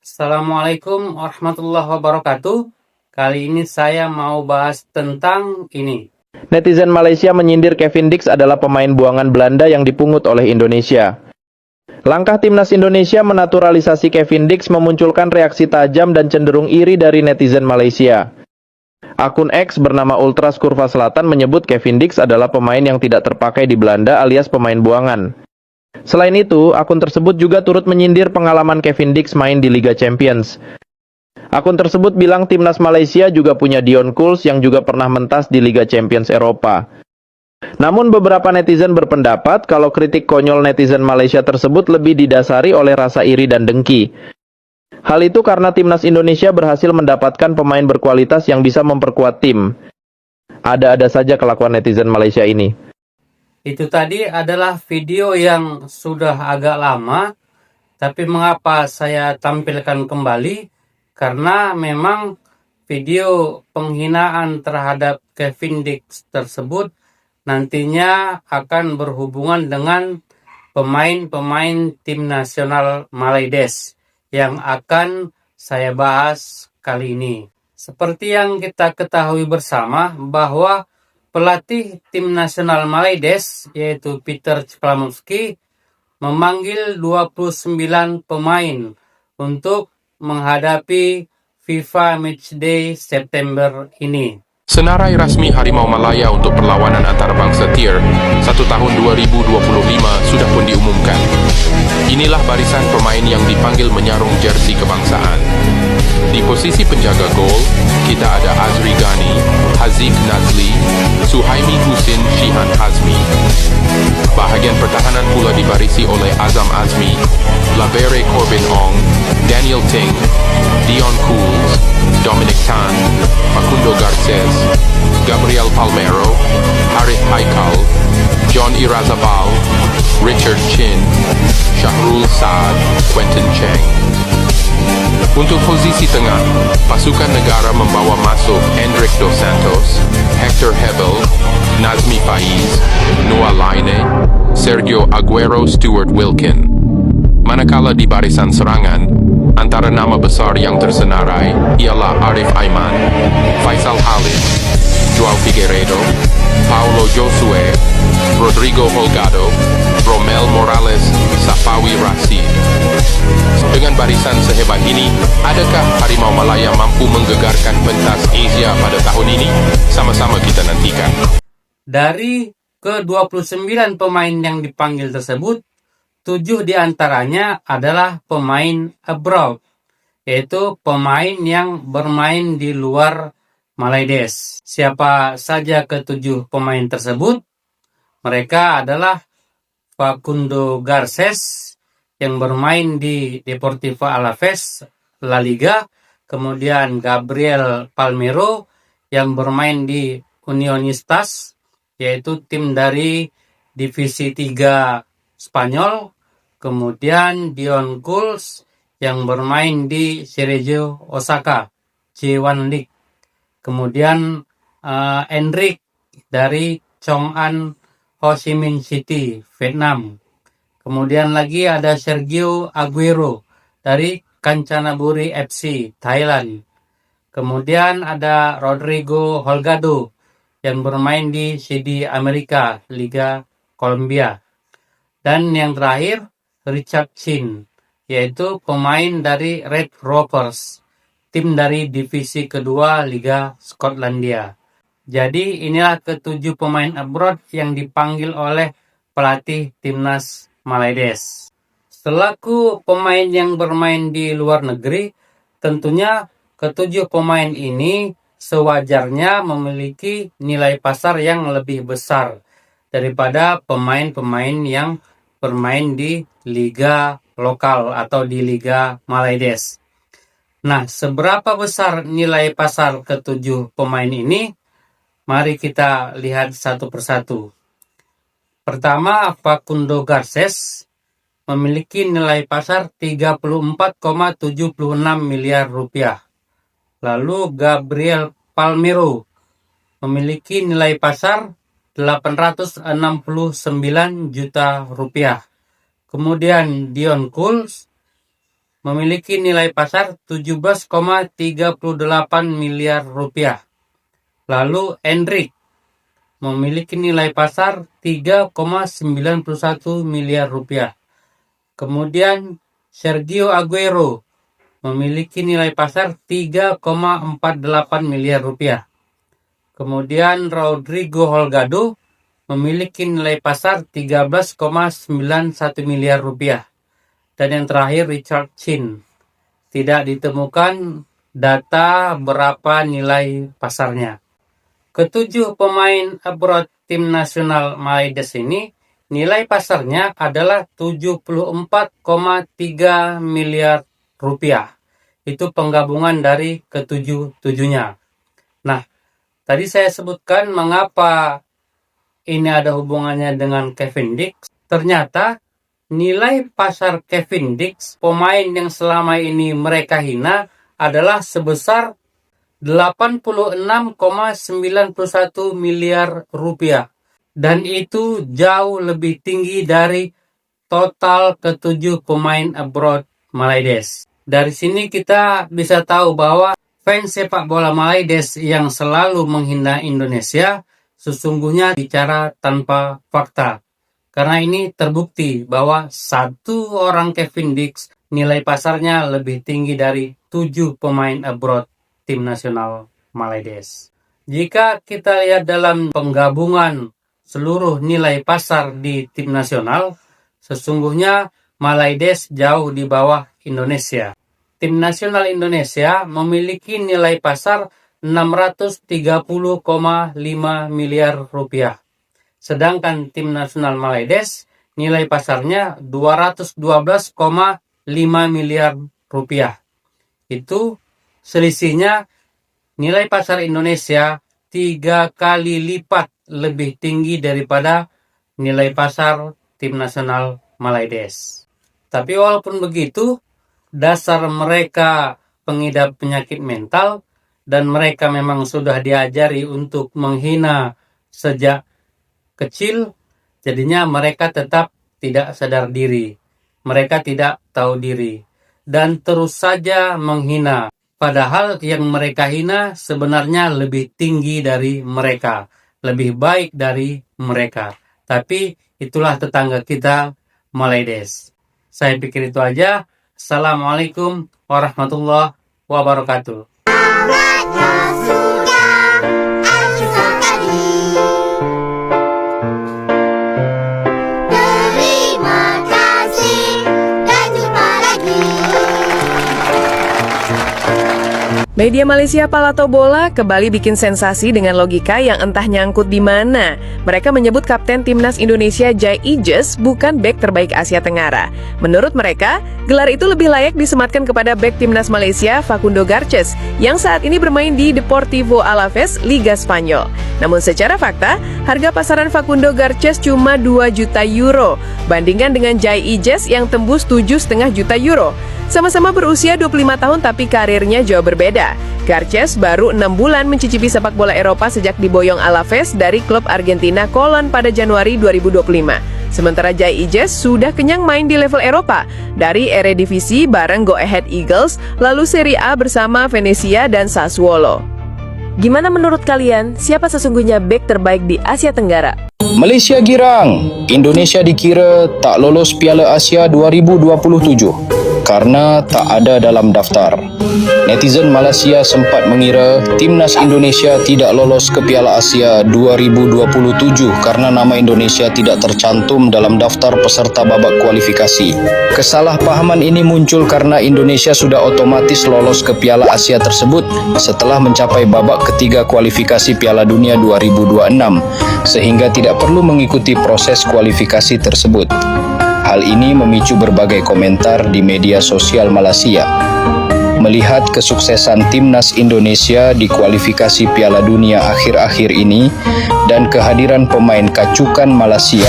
Assalamualaikum warahmatullahi wabarakatuh. Kali ini saya mau bahas tentang ini. Netizen Malaysia menyindir Kevin Dix adalah pemain buangan Belanda yang dipungut oleh Indonesia. Langkah timnas Indonesia menaturalisasi Kevin Dix memunculkan reaksi tajam dan cenderung iri dari netizen Malaysia. Akun X bernama Ultras Kurva Selatan menyebut Kevin Dix adalah pemain yang tidak terpakai di Belanda alias pemain buangan. Selain itu, akun tersebut juga turut menyindir pengalaman Kevin Dix main di Liga Champions. Akun tersebut bilang timnas Malaysia juga punya Dion Kuls yang juga pernah mentas di Liga Champions Eropa. Namun beberapa netizen berpendapat kalau kritik konyol netizen Malaysia tersebut lebih didasari oleh rasa iri dan dengki. Hal itu karena timnas Indonesia berhasil mendapatkan pemain berkualitas yang bisa memperkuat tim. Ada-ada saja kelakuan netizen Malaysia ini. Itu tadi adalah video yang sudah agak lama, tapi mengapa saya tampilkan kembali? Karena memang video penghinaan terhadap Kevin Dix tersebut nantinya akan berhubungan dengan pemain-pemain tim nasional Malaydes yang akan saya bahas kali ini. Seperti yang kita ketahui bersama bahwa pelatih tim nasional Malaydes yaitu Peter Cklamovski memanggil 29 pemain untuk menghadapi FIFA Matchday September ini. Senarai rasmi Harimau Malaya untuk perlawanan antarabangsa Tier 1 tahun 2025 sudah pun diumumkan. Inilah barisan pemain yang dipanggil menyarung jersey kebangsaan. Di posisi penjaga gol, kita ada Azri Ghani, Haziq Nazli, Suhaimi Husin Shihan Hazmi. Bahagian pertahanan pula dibarisi oleh Azam Azmi, Labere Corbin Ong, Daniel Ting, Dion Kuls, Dominic Tan, Facundo Garces, Gabriel Palmero, Harith Haikal, John Irazabal, Richard Chin, Syahrul Saad, Quentin Cheng. Untuk posisi tengah, pasukan negara membawa masuk Hendrik Dos Santos, Hector Hebel, Nazmi Faiz, Noah Laine, Sergio Aguero Stuart Wilkin. Manakala di barisan serangan, antara nama besar yang tersenarai ialah Arif Aiman, Faisal Khalid, Joao Figueiredo, Paulo Josue, Rodrigo Holgado, Romel Morales, Safawi Rashid. Dengan barisan sehebat ini, adakah Harimau Malaya mampu menggegarkan pentas Asia pada tahun ini? Sama-sama kita nantikan. Dari ke-29 pemain yang dipanggil tersebut, 7 diantaranya adalah pemain abroad, yaitu pemain yang bermain di luar Malaydes. Siapa saja ke-7 pemain tersebut? Mereka adalah Facundo Garces yang bermain di Deportivo Alaves La Liga, kemudian Gabriel Palmero yang bermain di Unionistas, yaitu tim dari Divisi 3 Spanyol, kemudian Dion Kuls yang bermain di Cerezo Osaka J1 League, kemudian Enric dari Chong'an Ho Chi Minh City Vietnam. Kemudian lagi ada Sergio Aguero dari Kanchanaburi FC Thailand. Kemudian ada Rodrigo Holgado yang bermain di CD Amerika Liga Colombia. Dan yang terakhir Richard Chin, yaitu pemain dari Red Rovers, tim dari divisi kedua Liga Skotlandia. Jadi inilah ke-7 pemain abroad yang dipanggil oleh pelatih timnas Malaydes. Selaku pemain yang bermain di luar negeri, tentunya ke-7 pemain ini sewajarnya memiliki nilai pasar yang lebih besar daripada pemain-pemain yang bermain di liga lokal atau di liga Malaydes. Nah, seberapa besar nilai pasar ke-7 pemain ini? Mari kita lihat satu persatu. Pertama, Facundo Garces memiliki nilai pasar 34,76 miliar rupiah. Lalu Gabriel Palmero memiliki nilai pasar 869 juta rupiah. Kemudian Dion Kuls memiliki nilai pasar 17,38 miliar rupiah. Lalu Endrick memiliki nilai pasar 3,91 miliar rupiah. Kemudian Sergio Aguero memiliki nilai pasar 3,48 miliar rupiah. Kemudian Rodrigo Holgado memiliki nilai pasar 13,91 miliar rupiah. Dan yang terakhir Richard Chin. Tidak ditemukan data berapa nilai pasarnya. Ketujuh pemain abroad tim nasional Malaides ini nilai pasarnya adalah 74,3 miliar rupiah. Itu penggabungan dari ketujuh-tujuhnya. Nah, tadi saya sebutkan mengapa ini ada hubungannya dengan Kevin Dix. Ternyata nilai pasar Kevin Dix, pemain yang selama ini mereka hina, adalah sebesar 86,91 miliar rupiah. Dan itu jauh lebih tinggi dari total ketujuh pemain abroad Malaides. Dari sini kita bisa tahu bahwa fans sepak bola Malaides yang selalu menghina Indonesia sesungguhnya bicara tanpa fakta. Karena ini terbukti bahwa satu orang Kevin Dix nilai pasarnya lebih tinggi dari 7 pemain abroad tim nasional Malaides. Jika kita lihat dalam penggabungan seluruh nilai pasar di tim nasional, sesungguhnya Malaides jauh di bawah Indonesia. Tim nasional Indonesia memiliki nilai pasar 630,5 miliar rupiah. Sedangkan tim nasional Malaides nilai pasarnya 212,5 miliar rupiah. Itu selisihnya nilai pasar Indonesia 3 kali lipat lebih tinggi daripada nilai pasar tim nasional Malaides. Tapi walaupun begitu, dasar mereka pengidap penyakit mental dan mereka memang sudah diajari untuk menghina sejak kecil, jadinya mereka tetap tidak sadar diri. Mereka tidak tahu diri dan terus saja menghina. Padahal yang mereka hina sebenarnya lebih tinggi dari mereka, lebih baik dari mereka. Tapi itulah tetangga kita, Malaides. Saya pikir itu aja. Assalamualaikum warahmatullahi wabarakatuh. Media Malaysia Palato Bola kembali bikin sensasi dengan logika yang entah nyangkut di mana. Mereka menyebut Kapten Timnas Indonesia Jai Ijes bukan bek terbaik Asia Tenggara. Menurut mereka, gelar itu lebih layak disematkan kepada bek Timnas Malaysia Facundo Garces yang saat ini bermain di Deportivo Alaves, Liga Spanyol. Namun secara fakta, harga pasaran Facundo Garces cuma 2 juta euro, bandingkan dengan Jai Ijes yang tembus 7,5 juta euro. Sama-sama berusia 25 tahun tapi karirnya jauh berbeda. Garces baru 6 bulan mencicipi sepak bola Eropa sejak diboyong Alaves dari klub Argentina Colón pada Januari 2025. Sementara Jai Ijes sudah kenyang main di level Eropa, dari Eredivisie bareng Go Ahead Eagles, lalu Serie A bersama Venezia dan Sassuolo. Gimana menurut kalian, siapa sesungguhnya bek terbaik di Asia Tenggara? Malaysia girang, Indonesia dikira tak lolos Piala Asia 2027 karena tak ada dalam daftar. Netizen Malaysia sempat mengira timnas Indonesia tidak lolos ke Piala Asia 2027 karena nama Indonesia tidak tercantum dalam daftar peserta babak kualifikasi. Kesalahpahaman ini muncul karena Indonesia sudah otomatis lolos ke Piala Asia tersebut setelah mencapai babak ketiga kualifikasi Piala Dunia 2026, sehingga tidak perlu mengikuti proses kualifikasi tersebut. Hal ini memicu berbagai komentar di media sosial Malaysia. Melihat kesuksesan timnas Indonesia di kualifikasi Piala Dunia akhir-akhir ini dan kehadiran pemain kacukan Malaysia,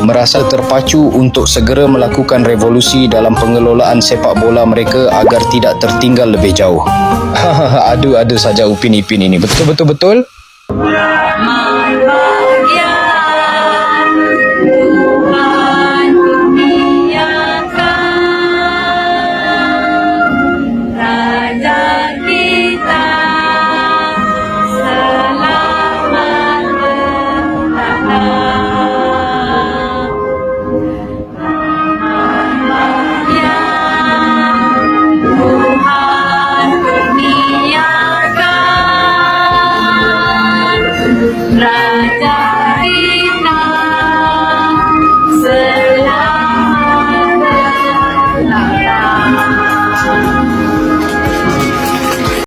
merasa terpacu untuk segera melakukan revolusi dalam pengelolaan sepak bola mereka agar tidak tertinggal lebih jauh. Ada saja upin-ipin ini. Betul-betul?